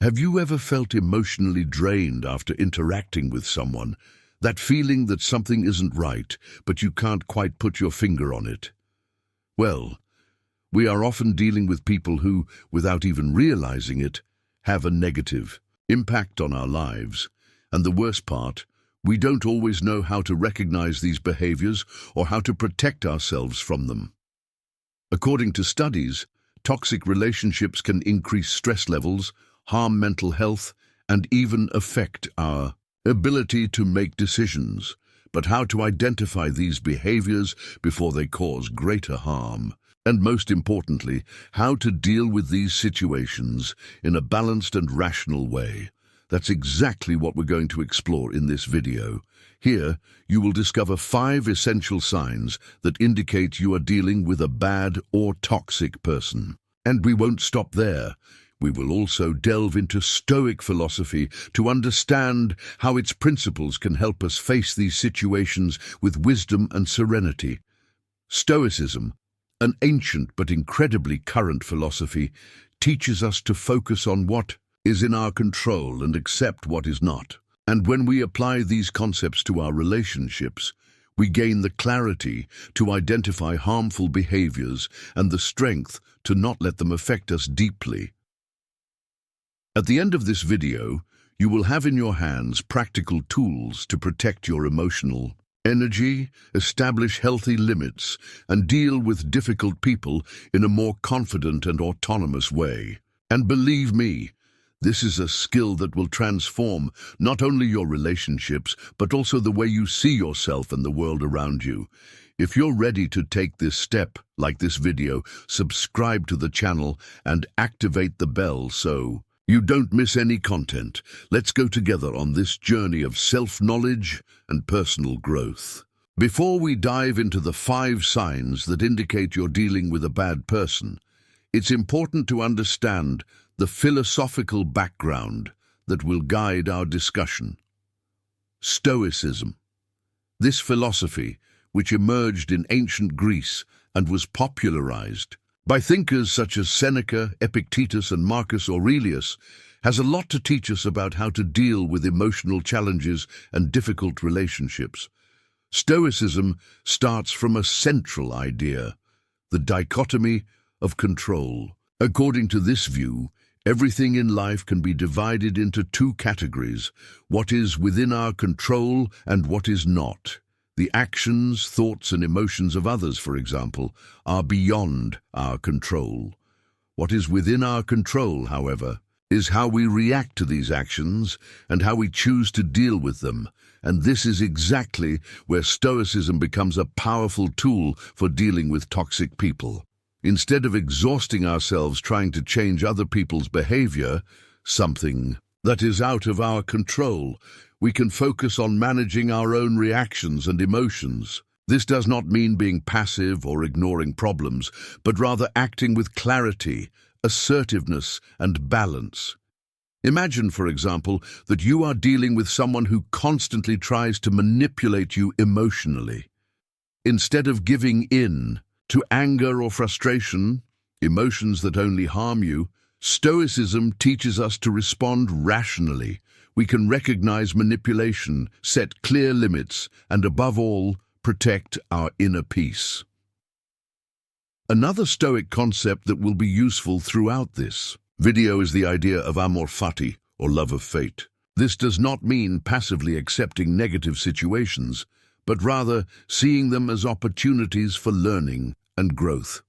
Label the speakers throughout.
Speaker 1: Have you ever felt emotionally drained after interacting with someone? That feeling that something isn't right, but you can't quite put your finger on it? Well, we are often dealing with people who, without even realizing it, have a negative impact on our lives. And the worst part, we don't always know how to recognize these behaviors or how to protect ourselves from them. According to studies, toxic relationships can increase stress levels, harm mental health, and even affect our ability to make decisions. But how to identify these behaviors before they cause greater harm? And most importantly, how to deal with these situations in a balanced and rational way? That's exactly what we're going to explore in this video. Here, you will discover 5 essential signs that indicate you are dealing with a bad or toxic person. And we won't stop there. We will also delve into Stoic philosophy to understand how its principles can help us face these situations with wisdom and serenity. Stoicism, an ancient but incredibly current philosophy, teaches us to focus on what is in our control and accept what is not. And when we apply these concepts to our relationships, we gain the clarity to identify harmful behaviors and the strength to not let them affect us deeply. At the end of this video, you will have in your hands practical tools to protect your emotional energy, establish healthy limits, and deal with difficult people in a more confident and autonomous way. And believe me, this is a skill that will transform not only your relationships, but also the way you see yourself and the world around you. If you're ready to take this step, like this video, subscribe to the channel and activate the bell so you don't miss any content. Let's go together on this journey of self-knowledge and personal growth. Before we dive into the 5 signs that indicate you're dealing with a bad person, it's important to understand the philosophical background that will guide our discussion. Stoicism. This philosophy, which emerged in ancient Greece and was popularized by thinkers such as Seneca, Epictetus, and Marcus Aurelius, has a lot to teach us about how to deal with emotional challenges and difficult relationships. Stoicism starts from a central idea, the dichotomy of control. According to this view, everything in life can be divided into 2 categories: what is within our control and what is not. The actions, thoughts, and emotions of others, for example, are beyond our control. What is within our control, however, is how we react to these actions and how we choose to deal with them. And this is exactly where Stoicism becomes a powerful tool for dealing with toxic people. Instead of exhausting ourselves trying to change other people's behavior, something that is out of our control, we can focus on managing our own reactions and emotions. This does not mean being passive or ignoring problems, but rather acting with clarity, assertiveness, and balance. Imagine, for example, that you are dealing with someone who constantly tries to manipulate you emotionally. Instead of giving in to anger or frustration, emotions that only harm you, Stoicism teaches us to respond rationally. We can recognize manipulation, set clear limits, and above all, protect our inner peace. Another Stoic concept that will be useful throughout this video is the idea of amor fati, or love of fate. This does not mean passively accepting negative situations, but rather seeing them as opportunities for learning and growth.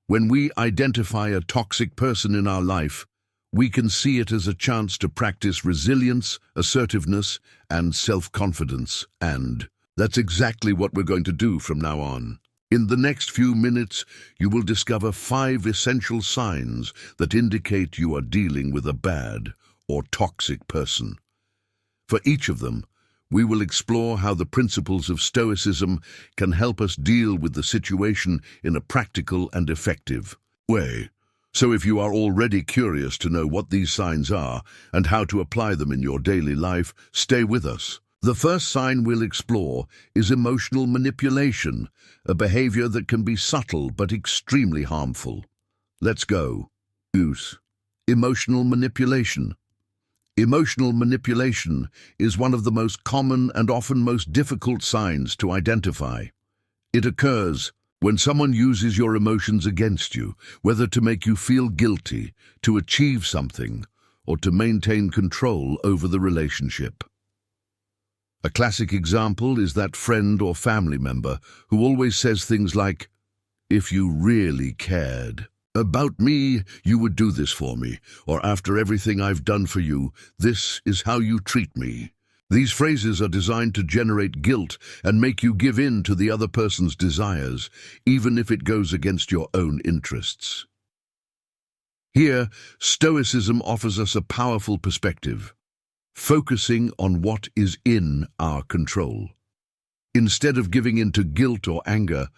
Speaker 1: When we identify a toxic person in our life, we can see it as a chance to practice resilience, assertiveness, and self-confidence. And that's exactly what we're going to do from now on. In the next few minutes, you will discover 5 essential signs that indicate you are dealing with a bad or toxic person. For each of them, we will explore how the principles of Stoicism can help us deal with the situation in a practical and effective way. So if you are already curious to know what these signs are and how to apply them in your daily life, stay with us. The first sign we'll explore is emotional manipulation, a behavior that can be subtle but extremely harmful. Let's go. Use. Emotional manipulation. Emotional manipulation is one of the most common and often most difficult signs to identify. It occurs when someone uses your emotions against you, whether to make you feel guilty, to achieve something, or to maintain control over the relationship. A classic example is that friend or family member who always says things like, "If you really cared about me, you would do this for me," or "After everything I've done for you, this is how you treat me." These phrases are designed to generate guilt and make you give in to the other person's desires, even if it goes against your own interests. Here, Stoicism offers us a powerful perspective, focusing on what is in our control. Instead of giving in to guilt or anger,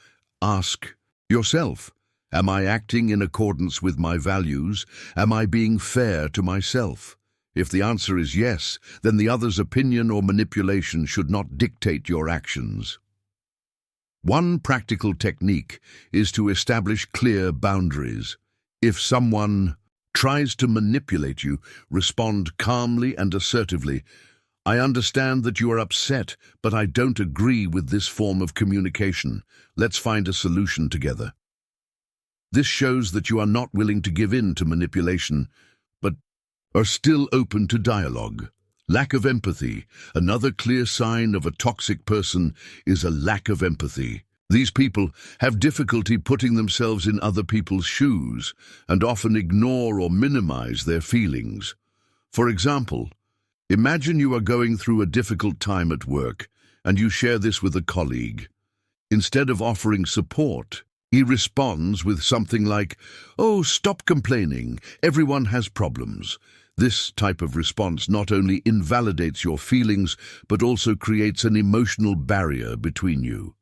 Speaker 1: ask yourself, am I acting in accordance with my values? Am I being fair to myself? If the answer is yes, then the other's opinion or manipulation should not dictate your actions. One practical technique is to establish clear boundaries. If someone tries to manipulate you, respond calmly and assertively. "I understand that you are upset, but I don't agree with this form of communication. Let's find a solution together." This shows that you are not willing to give in to manipulation, but are still open to dialogue. Lack of empathy. Another clear sign of a toxic person is a lack of empathy. These people have difficulty putting themselves in other people's shoes and often ignore or minimize their feelings. For example, imagine you are going through a difficult time at work and you share this with a colleague. Instead of offering support, he responds with something like, "Oh, stop complaining. Everyone has problems." This type of response not only invalidates your feelings, but also creates an emotional barrier between you.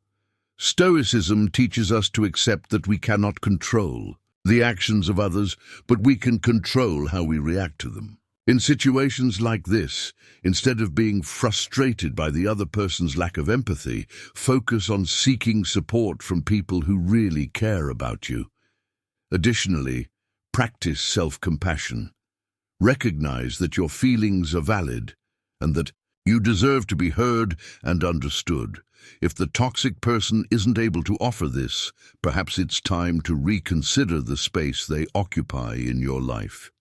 Speaker 1: Stoicism teaches us to accept that we cannot control the actions of others, but we can control how we react to them. In situations like this, instead of being frustrated by the other person's lack of empathy, focus on seeking support from people who really care about you. Additionally, practice self-compassion. Recognize that your feelings are valid and that you deserve to be heard and understood. If the toxic person isn't able to offer this, perhaps it's time to reconsider the space they occupy in your life.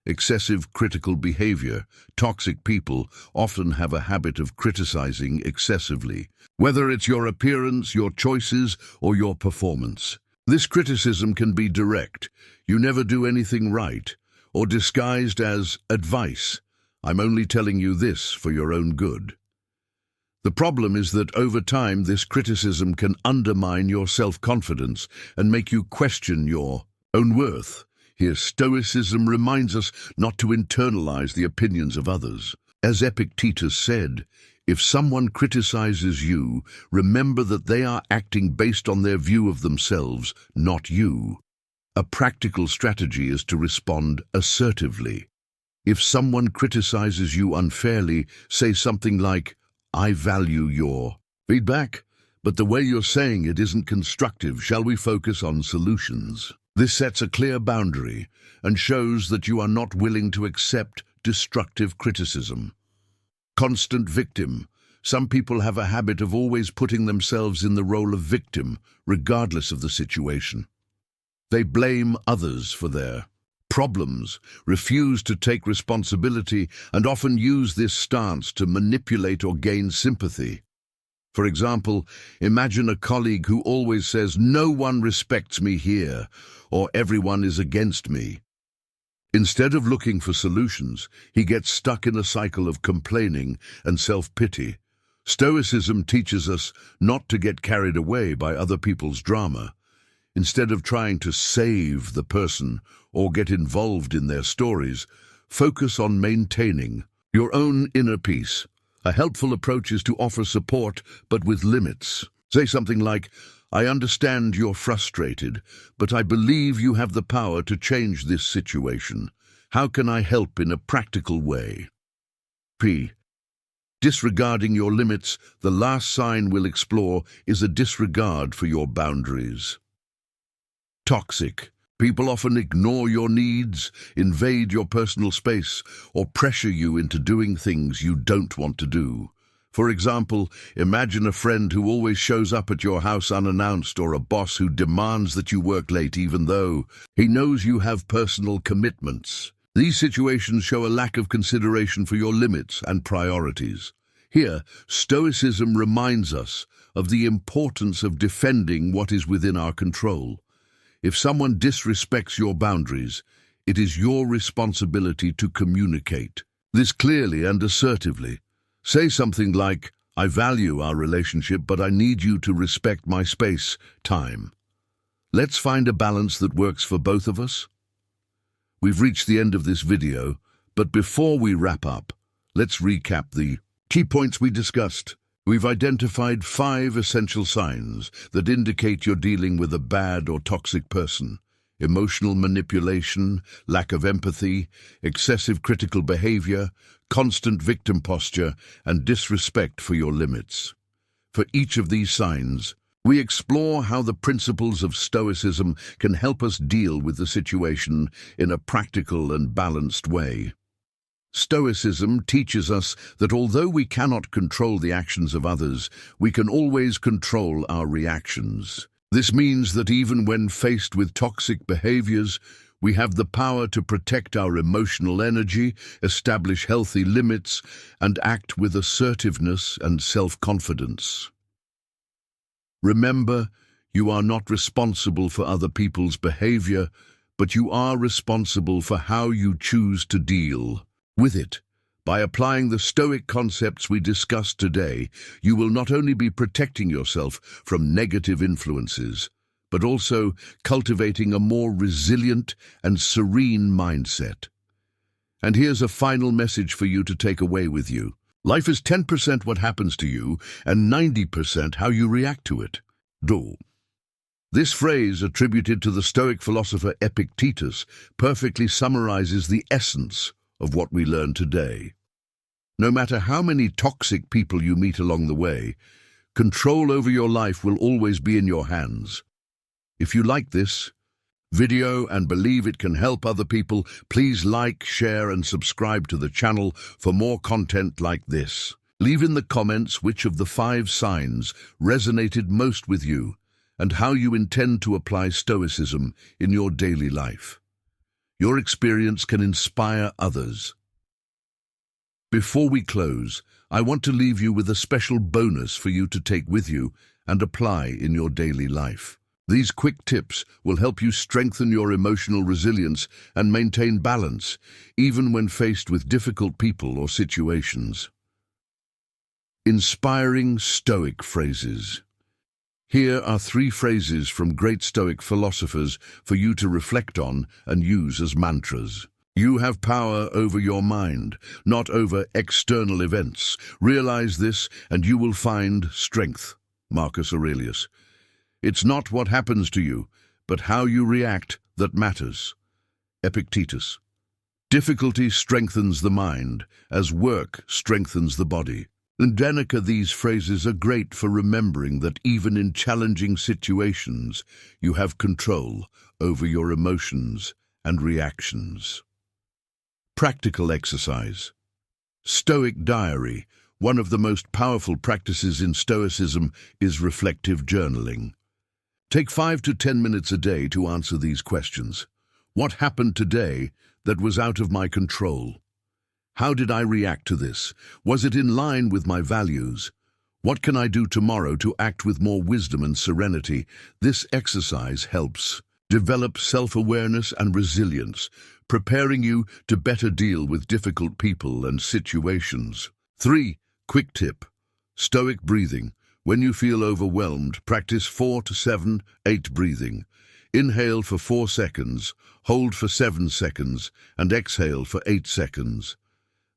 Speaker 1: Excessive critical behavior. Toxic people often have a habit of criticizing excessively, whether it's your appearance, your choices, or your performance. This criticism can be direct, "You never do anything right," or disguised as advice, "I'm only telling you this for your own good." The problem is that over time this criticism can undermine your self-confidence and make you question your own worth. Here, Stoicism reminds us not to internalize the opinions of others. As Epictetus said, if someone criticizes you, remember that they are acting based on their view of themselves, not you. A practical strategy is to respond assertively. If someone criticizes you unfairly, say something like, "I value your feedback, but the way you're saying it isn't constructive. Shall we focus on solutions?" This sets a clear boundary and shows that you are not willing to accept destructive criticism. Constant victim. Some people have a habit of always putting themselves in the role of victim, regardless of the situation. They blame others for their problems, refuse to take responsibility, and often use this stance to manipulate or gain sympathy. For example, imagine a colleague who always says, "No one respects me here," or "Everyone is against me." Instead of looking for solutions, he gets stuck in a cycle of complaining and self-pity. Stoicism teaches us not to get carried away by other people's drama. Instead of trying to save the person or get involved in their stories, focus on maintaining your own inner peace. A helpful approach is to offer support, but with limits. Say something like, "I understand you're frustrated, but I believe you have the power to change this situation. How can I help in a practical way?" Disregarding your limits. The last sign we'll explore is a disregard for your boundaries. Toxic People often ignore your needs, invade your personal space, or pressure you into doing things you don't want to do. For example, imagine a friend who always shows up at your house unannounced, or a boss who demands that you work late even though he knows you have personal commitments. These situations show a lack of consideration for your limits and priorities. Here, Stoicism reminds us of the importance of defending what is within our control. If someone disrespects your boundaries, it is your responsibility to communicate this clearly and assertively. Say something like, "I value our relationship, but I need you to respect my space, time." Let's find a balance that works for both of us. We've reached the end of this video, but before we wrap up, let's recap the key points we discussed. We've identified 5 essential signs that indicate you're dealing with a bad or toxic person: emotional manipulation, lack of empathy, excessive critical behavior, constant victim posture, and disrespect for your limits. For each of these signs, we explore how the principles of Stoicism can help us deal with the situation in a practical and balanced way. Stoicism teaches us that although we cannot control the actions of others, we can always control our reactions. This means that even when faced with toxic behaviors, we have the power to protect our emotional energy, establish healthy limits, and act with assertiveness and self-confidence. Remember, you are not responsible for other people's behavior, but you are responsible for how you choose to deal with it. By applying the Stoic concepts we discussed today, you will not only be protecting yourself from negative influences, but also cultivating a more resilient and serene mindset. And here's a final message for you to take away with you. Life is 10% what happens to you and 90% how you react to it. Do. This phrase, attributed to the Stoic philosopher Epictetus, perfectly summarizes the essence of what we learned today. No matter how many toxic people you meet along the way, control over your life will always be in your hands. If you like this video and believe it can help other people, please like, share, and subscribe to the channel for more content like this. Leave in the comments which of the 5 signs resonated most with you and how you intend to apply Stoicism in your daily life. Your experience can inspire others. Before we close, I want to leave you with a special bonus for you to take with you and apply in your daily life. These quick tips will help you strengthen your emotional resilience and maintain balance, even when faced with difficult people or situations. Inspiring Stoic phrases. Here are 3 phrases from great Stoic philosophers for you to reflect on and use as mantras. You have power over your mind, not over external events. Realize this and you will find strength. Marcus Aurelius. It's not what happens to you, but how you react that matters. Epictetus. Difficulty strengthens the mind, as work strengthens the body. In Danica, these phrases are great for remembering that even in challenging situations, you have control over your emotions and reactions. Practical exercise. Stoic diary. One of the most powerful practices in Stoicism is reflective journaling. Take 5 to 10 minutes a day to answer these questions. What happened today that was out of my control? How did I react to this? Was it in line with my values? What can I do tomorrow to act with more wisdom and serenity? This exercise helps develop self-awareness and resilience, preparing you to better deal with difficult people and situations. 3. Quick tip. Stoic breathing. When you feel overwhelmed, practice 4 to 7, 8 breathing. Inhale for 4 seconds, hold for 7 seconds, and exhale for 8 seconds.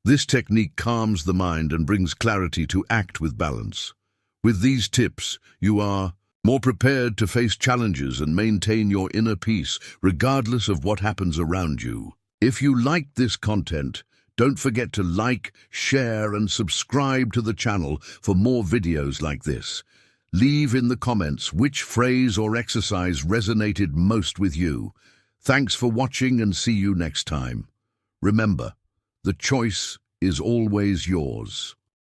Speaker 1: This technique calms the mind and brings clarity to act with balance. With these tips, you are more prepared to face challenges and maintain your inner peace, regardless of what happens around you. If you liked this content, don't forget to like, share, and subscribe to the channel for more videos like this. Leave in the comments which phrase or exercise resonated most with you. Thanks for watching and see you next time. Remember, the choice is always yours.